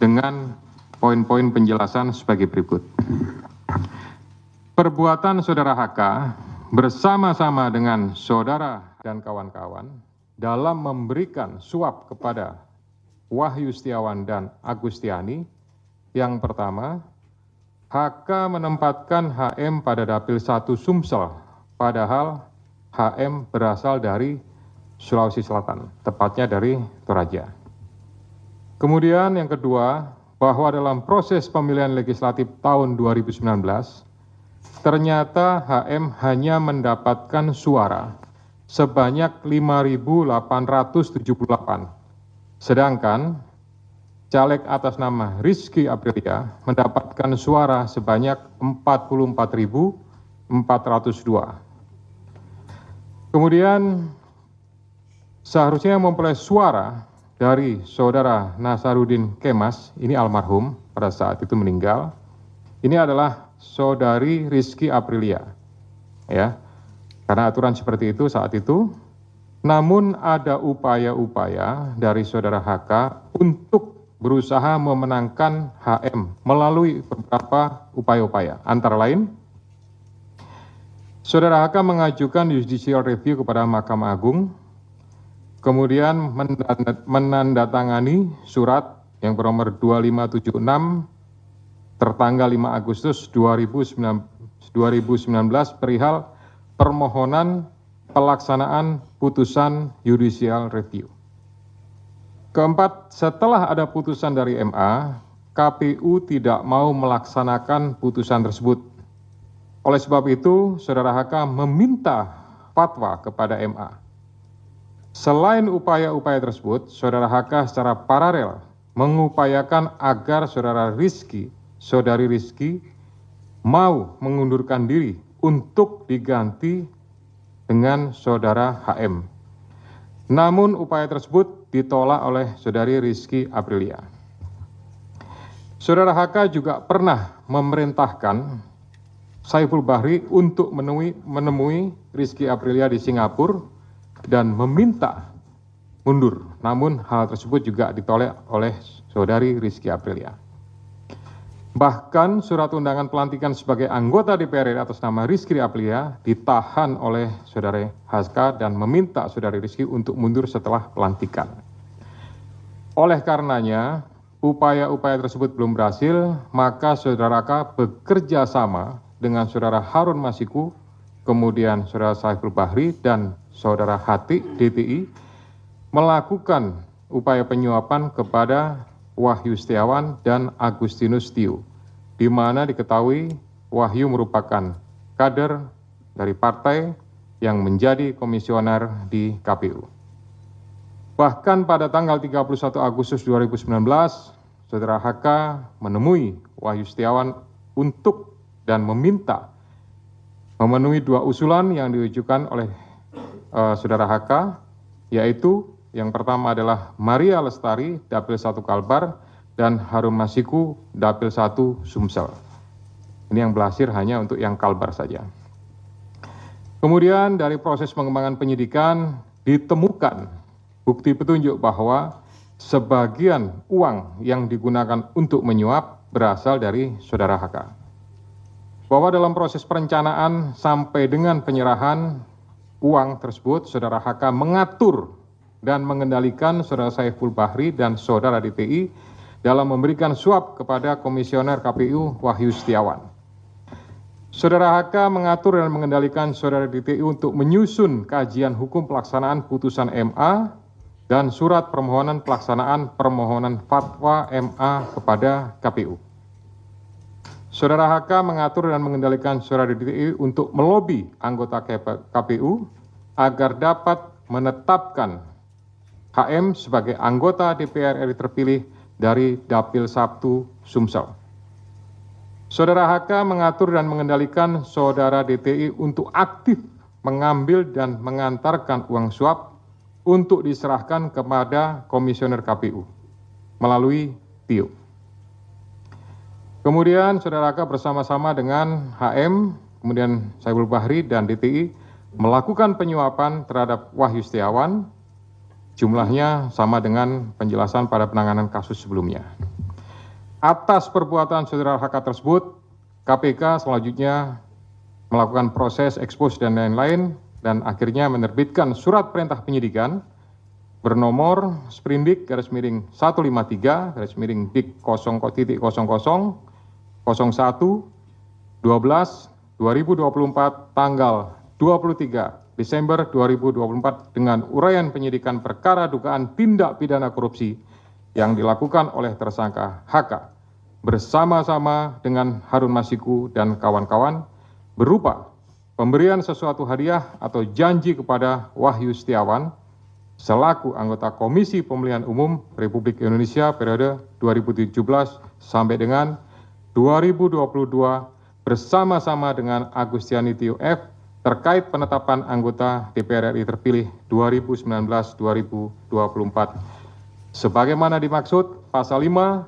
dengan poin-poin penjelasan sebagai berikut. Perbuatan saudara HK bersama-sama dengan saudara dan kawan-kawan dalam memberikan suap kepada Wahyu Setiawan dan Agustiani. Yang pertama, HK menempatkan HM pada Dapil 1 Sumsel, padahal HM berasal dari Sulawesi Selatan, tepatnya dari Toraja. Kemudian yang kedua, bahwa dalam proses pemilihan legislatif tahun 2019, ternyata HM hanya mendapatkan suara sebanyak 5.878, sedangkan caleg atas nama Rizky Aprilia mendapatkan suara sebanyak 44.402. Kemudian seharusnya memperoleh suara dari saudara Nasarudin Kemas, ini almarhum pada saat itu meninggal. Ini adalah saudari Rizky Aprilia, ya, karena aturan seperti itu saat itu. Namun ada upaya-upaya dari saudara HK untuk berusaha memenangkan HM melalui beberapa upaya-upaya. Antara lain, saudara HK mengajukan judicial review kepada Mahkamah Agung, kemudian menandatangani surat yang bernomor 2576 tertanggal 5 Agustus 2019 perihal permohonan pelaksanaan putusan judicial review. Keempat, setelah ada putusan dari MA, KPU tidak mau melaksanakan putusan tersebut. Oleh sebab itu, saudara HK meminta fatwa kepada MA. Selain upaya-upaya tersebut, saudara HK secara paralel mengupayakan agar saudari Rizky mau mengundurkan diri untuk diganti dengan saudara HM. Namun upaya tersebut ditolak oleh saudari Rizky Aprilia. Saudara HK juga pernah memerintahkan Saiful Bahri untuk menemui Rizky Aprilia di Singapura dan meminta mundur. Namun hal tersebut juga ditolak oleh saudari Rizky Aprilia. Bahkan surat undangan pelantikan sebagai anggota DPR RI atas nama Rizky Aprilia ditahan oleh saudari HK dan meminta saudari Rizky untuk mundur setelah pelantikan. Oleh karenanya, upaya-upaya tersebut belum berhasil, maka saudara HK bekerja sama dengan saudara Harun Masiku, kemudian saudara Saiful Bahri dan saudara Hati DTI melakukan upaya penyuapan kepada Wahyu Setiawan dan Agustinus Tio, di mana diketahui Wahyu merupakan kader dari partai yang menjadi komisioner di KPU. Bahkan pada tanggal 31 Agustus 2019, saudara HK menemui Wahyu Setiawan untuk dan meminta memenuhi dua usulan yang diajukan oleh saudara HK, yaitu yang pertama adalah Maria Lestari, Dapil 1 Kalbar, dan Harun Masiku, Dapil 1 Sumsel. Ini yang berhasil hanya untuk yang Kalbar saja. Kemudian dari proses pengembangan penyidikan ditemukan bukti petunjuk bahwa sebagian uang yang digunakan untuk menyuap berasal dari saudara HK. Bahwa dalam proses perencanaan sampai dengan penyerahan uang tersebut, saudara HK mengatur dan mengendalikan saudara Saiful Bahri dan saudara DTI dalam memberikan suap kepada komisioner KPU Wahyu Setiawan. Saudara HK mengatur dan mengendalikan saudara DTI untuk menyusun kajian hukum pelaksanaan putusan MA dan surat permohonan pelaksanaan permohonan fatwa MA kepada KPU. Saudara HK mengatur dan mengendalikan saudara DTI untuk melobi anggota KPU agar dapat menetapkan HM sebagai anggota DPR RI terpilih dari Dapil 1 Sumsel. Saudara HK mengatur dan mengendalikan saudara DTI untuk aktif mengambil dan mengantarkan uang suap untuk diserahkan kepada komisioner KPU melalui Tio. Kemudian saudara HK bersama-sama dengan HM, kemudian Saiful Bahri dan DTI melakukan penyuapan terhadap Wahyu Setiawan. Jumlahnya sama dengan penjelasan pada penanganan kasus sebelumnya. Atas perbuatan saudara HK tersebut, KPK selanjutnya melakukan proses ekspos dan lain-lain dan akhirnya menerbitkan surat perintah penyidikan bernomor Sprindik /153 /Dik 0.00 01 12/2024 tanggal 23 Desember 2024 dengan uraian penyidikan perkara dugaan tindak pidana korupsi yang dilakukan oleh tersangka HK bersama-sama dengan Harun Masiku dan kawan-kawan berupa pemberian sesuatu hadiah atau janji kepada Wahyu Setiawan selaku anggota Komisi Pemilihan Umum Republik Indonesia periode 2017 sampai dengan 2022 bersama-sama dengan Agustiani Tio F terkait penetapan anggota DPR RI terpilih 2019-2024. Sebagaimana dimaksud pasal 5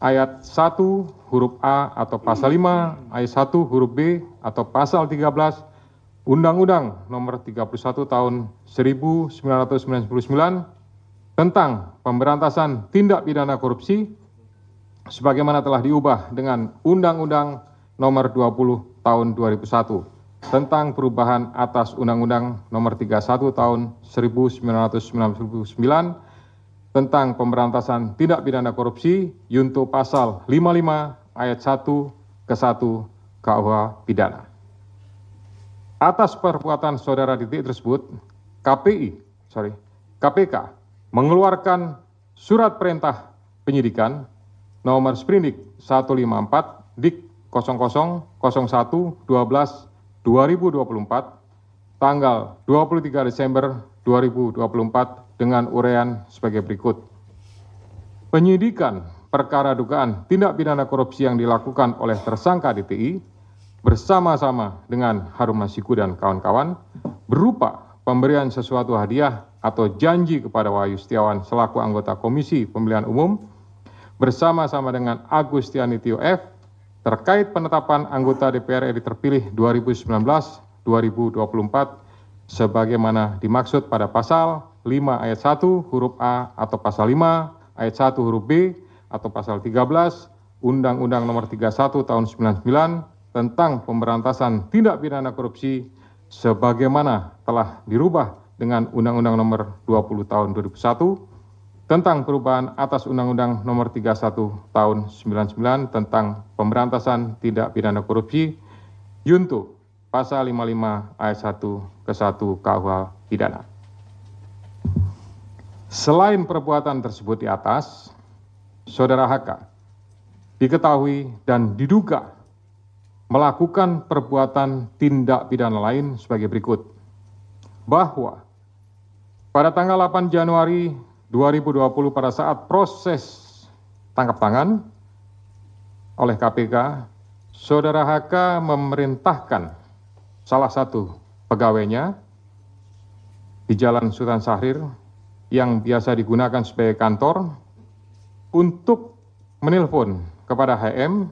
ayat 1 huruf A atau pasal 5 ayat 1 huruf B atau pasal 13 Undang-Undang Nomor 31 Tahun 1999 tentang pemberantasan tindak pidana korupsi sebagaimana telah diubah dengan Undang-Undang Nomor 20 Tahun 2001 tentang perubahan atas Undang-Undang Nomor 31 Tahun 1999 tentang pemberantasan tindak pidana korupsi junto pasal 55 ayat 1 ke 1 KUH pidana. Atas perbuatan saudara Titik tersebut, KPK mengeluarkan surat perintah penyidikan nomor Sprindik 154 Dik 0001/12/2024 tanggal 23 Desember 2024 dengan uraian sebagai berikut. Penyidikan perkara dugaan tindak pidana korupsi yang dilakukan oleh tersangka DTI bersama-sama dengan Harun Masiku dan kawan-kawan berupa pemberian sesuatu hadiah atau janji kepada Wahyu Setiawan selaku anggota Komisi Pemilihan Umum bersama-sama dengan Agustiani Tio F terkait penetapan anggota DPR RI terpilih 2019-2024 sebagaimana dimaksud pada pasal 5 ayat 1 huruf A atau pasal 5 ayat 1 huruf B atau pasal 13 Undang-Undang Nomor 31 Tahun 99 tentang pemberantasan tindak pidana korupsi sebagaimana telah dirubah dengan Undang-Undang Nomor 20 Tahun 2001 tentang perubahan atas Undang-Undang Nomor 31 Tahun 99 tentang pemberantasan tindak pidana korupsi junto pasal 55 ayat 1 ke 1 KUH pidana. Selain perbuatan tersebut di atas, saudara HK diketahui dan diduga melakukan perbuatan tindak pidana lain sebagai berikut. Bahwa pada tanggal 8 Januari 2020 pada saat proses tangkap tangan oleh KPK, saudara HK memerintahkan salah satu pegawainya di Jalan Sultan Syahrir yang biasa digunakan sebagai kantor untuk menelpon kepada HM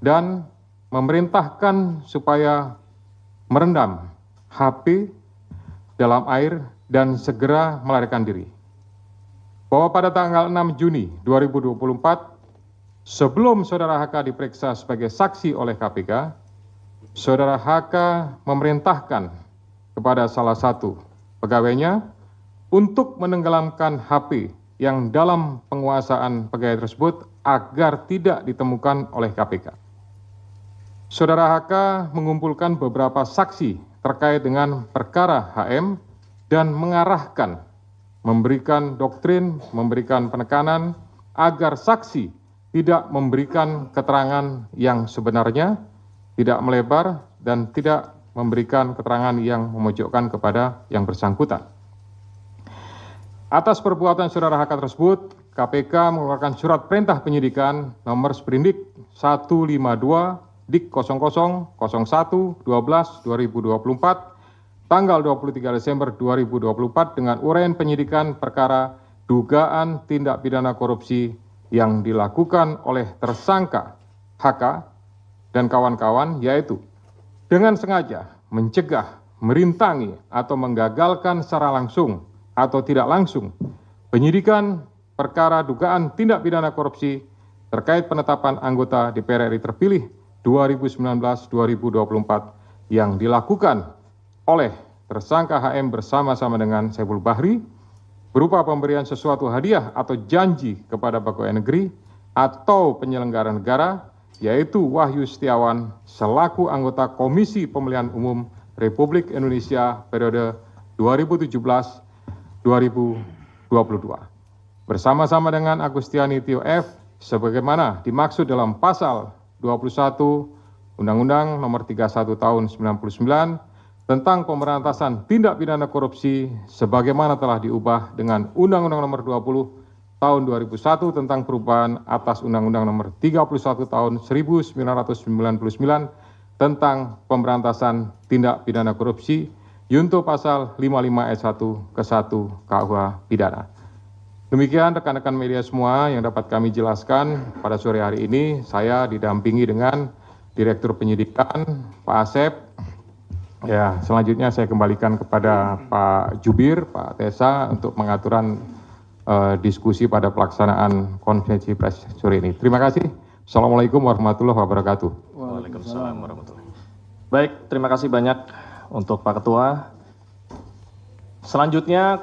dan memerintahkan supaya merendam HP dalam air dan segera melarikan diri. Bahwa pada tanggal 6 Juni 2024, sebelum saudara HK diperiksa sebagai saksi oleh KPK, saudara HK memerintahkan kepada salah satu pegawainya untuk menenggelamkan HP yang dalam penguasaan pegawai tersebut agar tidak ditemukan oleh KPK. Saudara HK mengumpulkan beberapa saksi terkait dengan perkara HM dan mengarahkan, memberikan doktrin, memberikan penekanan agar saksi tidak memberikan keterangan yang sebenarnya, tidak melebar, dan tidak memberikan keterangan yang memojokkan kepada yang bersangkutan. Atas perbuatan saudara HK tersebut, KPK mengeluarkan surat perintah penyidikan nomor Sprindik 152 Dik 0001/12/2024 tanggal 23 Desember 2024 dengan uraian penyidikan perkara dugaan tindak pidana korupsi yang dilakukan oleh tersangka HK dan kawan-kawan, yaitu dengan sengaja mencegah, merintangi, atau menggagalkan secara langsung atau tidak langsung penyidikan perkara dugaan tindak pidana korupsi terkait penetapan anggota DPR RI terpilih 2019-2024 yang dilakukan oleh tersangka HM bersama-sama dengan Saiful Bahri berupa pemberian sesuatu hadiah atau janji kepada pegawai negeri atau penyelenggara negara, yaitu Wahyu Setiawan selaku anggota Komisi Pemilihan Umum Republik Indonesia periode 2017-2022 bersama-sama dengan Agustiani Tio F sebagaimana dimaksud dalam pasal 21 Undang-Undang Nomor 31 Tahun 99 tentang pemberantasan tindak pidana korupsi sebagaimana telah diubah dengan Undang-Undang Nomor 20 Tahun 2001 tentang perubahan atas Undang-Undang Nomor 31 Tahun 1999 tentang pemberantasan tindak pidana korupsi junto pasal 55 ayat 1 ke 1 KUH pidana. Demikian rekan-rekan media semua yang dapat kami jelaskan pada sore hari ini. Saya didampingi dengan Direktur Penyidikan Pak Asep. Ya, selanjutnya saya kembalikan kepada Pak Jubir, Pak Tesa untuk pengaturan diskusi pada pelaksanaan konferensi pers sore ini. Terima kasih. Assalamualaikum warahmatullahi wabarakatuh. Waalaikumsalam warahmatullahi wabarakatuh. Baik, terima kasih banyak untuk Pak Ketua. Selanjutnya